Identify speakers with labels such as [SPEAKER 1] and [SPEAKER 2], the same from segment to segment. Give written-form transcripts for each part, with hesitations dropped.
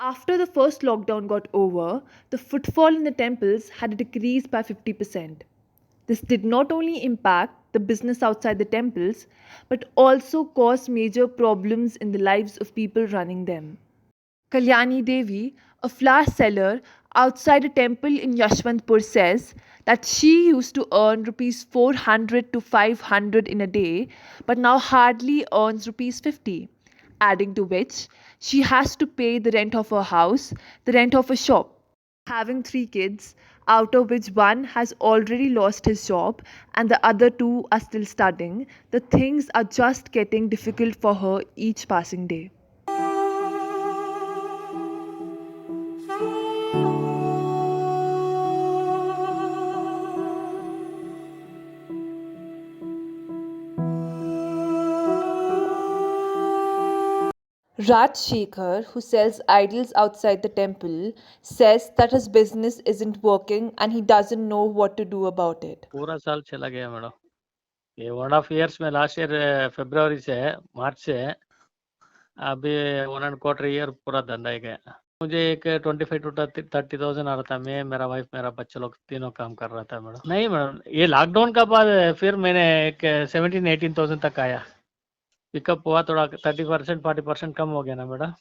[SPEAKER 1] After the first lockdown got over, the footfall in the temples had decreased by 50%. This did not only impact the business outside the temples, but also caused major problems in the lives of people running them. Kalyani Devi, a flower seller outside a temple in Yashwantpur, says that she used to earn rupees 400 to 500 in a day, but now hardly earns rupees 50. Adding to which, she has to pay the rent of her house, the rent of a shop. Having three kids, out of which one has already lost his job and the other two are still studying, the things are just getting difficult for her each passing day. Raj Shekhar, who sells idols outside the temple, says that his business isn't working and he doesn't know what to do about it.
[SPEAKER 2] पूरा साल चला गया madam. ये 1.5 years में last year फरवरी से मार्च से अभी 1.25 year पूरा धंधा ही गया। मुझे एक 25 to 30,000 आ रहा था। मैं, मेरा वाइफ, मेरा बच्चा लोग तीनों काम कर रहा था मैडम। नहीं मैडम, ये लॉकडाउन का बाद फिर मैंने एक 17-18,000 तक आया। पिकअप हुआ थोड़ा 30% 40% कम हो गया ना madam.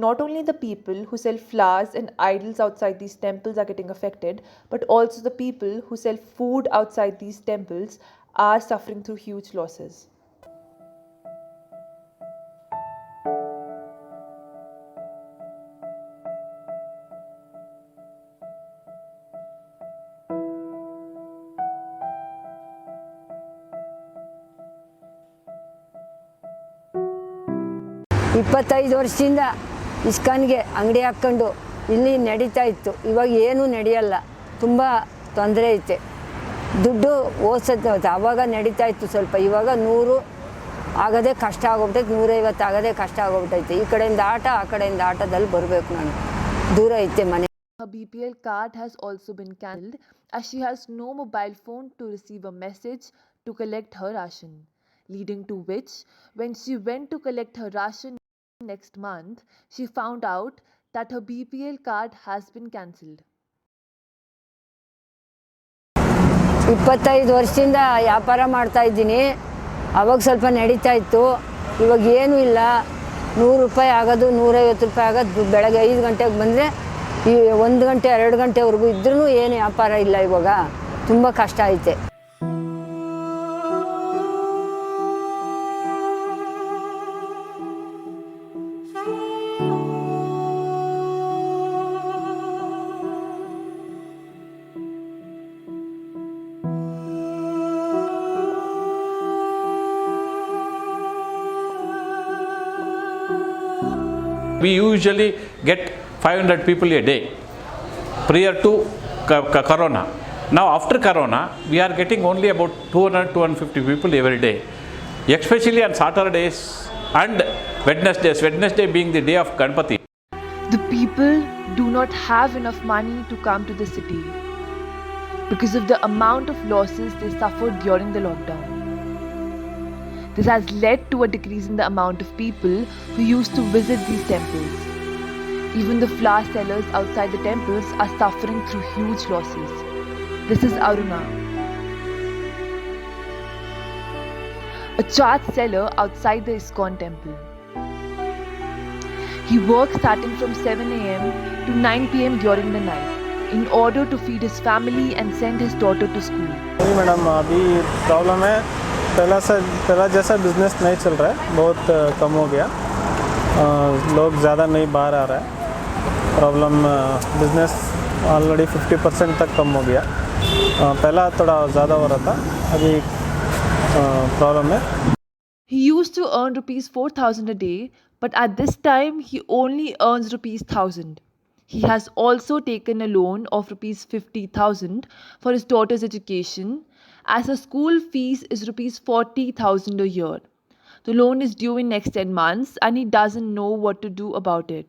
[SPEAKER 1] Not only the people who sell flowers and idols outside these temples are getting affected, but also the people who sell food outside these temples are suffering through huge losses.
[SPEAKER 3] ಇಪ್ಪತ್ತೈದು ವರ್ಷದಿಂದ ಇಸ್ಕಾನ್ಗೆ ಅಂಗಡಿ ಹಾಕ್ಕೊಂಡು ಇಲ್ಲಿ ನಡೀತಾ ಇತ್ತು. ಇವಾಗ ಏನೂ ನಡೆಯಲ್ಲ, ತುಂಬ ತೊಂದರೆ ಐತೆ. ದುಡ್ಡು ಓದಿಸೋದು ಆವಾಗ ನಡೀತಾ ಇತ್ತು ಸ್ವಲ್ಪ, ಇವಾಗ 100 ಆಗೋದೇ ಕಷ್ಟ ಆಗೋಗ್ಬಿಟ್ಟೈತೆ, 150 ಆಗೋದೇ ಕಷ್ಟ ಆಗೋಗ್ಬಿಟ್ಟೈತೆ. ಈ ಕಡೆಯಿಂದ ಆಟ ಆ ಕಡೆಯಿಂದ ಆಟದಲ್ಲಿ ಬರಬೇಕು, ನಾನು ದೂರ ಐತೆ ಮನೆ.
[SPEAKER 1] Her BPL card has also been cancelled as she has no mobile phone to receive a message to collect her ration, leading to which, when she went to collect her ration next month, she found out that her BPL card has been cancelled.
[SPEAKER 3] 25 ವರ್ಷದಿಂದ ವ್ಯಾಪಾರ ಮಾಡ್ತಾಯಿದ್ದೀನಿ. ಅವಾಗ ಸ್ವಲ್ಪ ನಡೀತಾ ಇತ್ತು, ಇವಾಗ ಏನೂ ಇಲ್ಲ. 100 ರೂಪಾಯಿ ಆಗೋದು, 150 ರೂಪಾಯಿ ಆಗೋದು. ಬೆಳಗ್ಗೆ 5 ಗಂಟೆಗೆ ಬಂದರೆ ಈ 1 ಗಂಟೆ 2 ಗಂಟೆವರೆಗೂ ಇದ್ರೂ ಏನು ವ್ಯಾಪಾರ ಇಲ್ಲ. ಇವಾಗ ತುಂಬ ಕಷ್ಟ ಐತೆ.
[SPEAKER 4] We usually get 500 people a day prior to Corona. Now after Corona, we are getting only about 200-250 people every day, especially on Saturdays and Wednesdays, Wednesday being the day of Ganpati.
[SPEAKER 1] The people do not have enough money to come to the city because of the amount of losses they suffered during the lockdown. This has led to a decrease in the amount of people who used to visit these temples. Even the flower sellers outside the temples are suffering through huge losses. This is Aruna, a chaat seller outside the ISKCON temple. He works starting from 7 a.m. to 9 p.m. during the night in order to feed his family and send his daughter to school.
[SPEAKER 5] नहीं madam, अभी problem है, पहला जैसा business नहीं चल रहा है, बहुत कम हो गया। लोग ज़्यादा नहीं बाहर आ रहा है। प्रॉब्लम बिज़नेस ऑलरेडी 50% तक कम हो गया। पहला थोड़ा ज़्यादा हो रहा था, अभी प्रॉब्लम है।
[SPEAKER 1] He used to earn rupees 4,000 a day, but at this time he only earns rupees 1,000. He has also taken a loan of rupees 50,000 for his daughter's education, as her school fees is rupees 40,000 a year. The loan is due in next 10 months and he doesn't know what to do about it.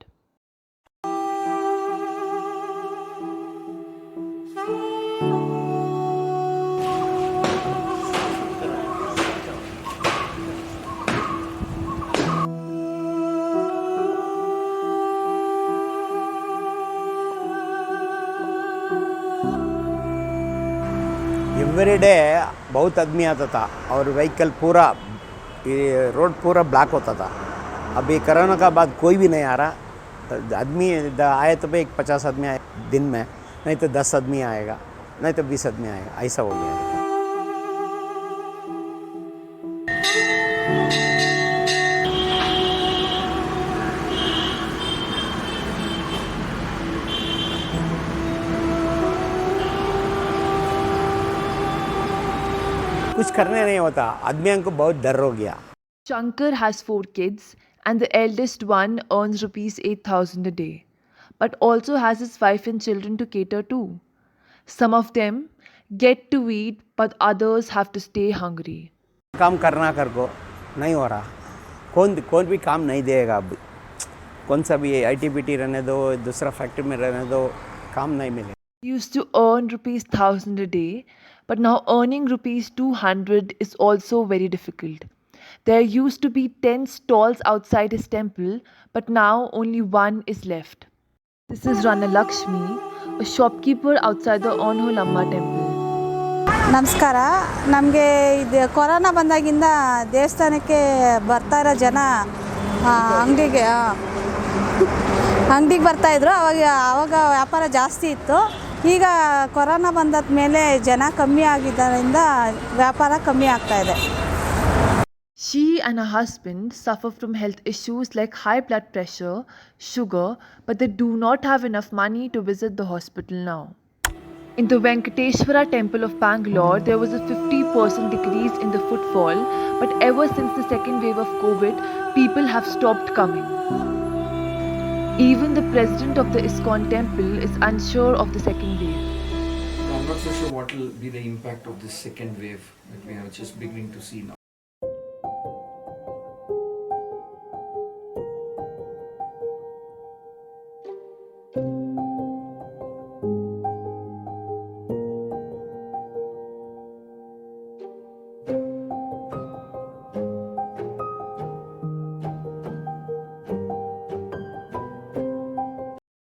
[SPEAKER 6] Every day बहुत आदमी आता था और vehicle पूरा ये road पूरा block होता था। अभी कोरोना का बाद कोई भी नहीं आ रहा। आदमी आए तो भाई 50 आदमी आए दिन में, नहीं तो 10 आदमी आएगा, नहीं तो 20 आदमी आएगा, ऐसा हो गया। कुछ करने नहीं होता, आदमियों को बहुत डर हो गया।
[SPEAKER 1] Shankar has 4 kids and the eldest one earns rupees 8,000 a day, but also has his wife and children to cater to. Some of them get to eat, but others have to stay hungry.
[SPEAKER 6] काम करना कर को नहीं हो रहा, कौन भी काम नहीं देगा। अब कौन सा भी ITBT रहने दो, दूसरा फैक्ट्री में रहने दो, काम नहीं मिलेगा।
[SPEAKER 1] Used to earn rupees 1,000 a day, but now earning rupees 200 is also very difficult. There used to be 10 stalls outside his temple, but now only one is left. This is Rana Lakshmi, a shopkeeper outside the Onholamma temple.
[SPEAKER 7] ನಮಸ್ಕಾರ. ನಮಗೆ ಇದು corona ಬಂದಾಗಿಂದ ದೇವಸ್ಥಾನಕ್ಕೆ ಬರ್ತಾ ಇರೋ ಜನ ಅಂಗಡಿಗೆ ಬರ್ತಾಯಿದ್ರು. ಆವಾಗ ವ್ಯಾಪಾರ ಜಾಸ್ತಿ ಇತ್ತು. ಈಗ ಕೊರೋನಾ ಬಂದಾದ ಮೇಲೆ ಜನ ಕಮ್ಮಿ ಆಗಿದ್ದರಿಂದ ವ್ಯಾಪಾರ ಕಮ್ಮಿ ಆಗ್ತಾ ಇದೆ.
[SPEAKER 1] She and her husband suffer from health issues like high blood pressure, sugar, but they do not have enough money to visit the hospital now. In the Venkateshwara temple of Bangalore, there was a 50% decrease in the footfall, but ever since the second wave of COVID, people have stopped coming. Even the president of the ISKCON temple is unsure of the second wave.
[SPEAKER 8] I'm not so sure what will be the impact of this second wave that we are just beginning to see now.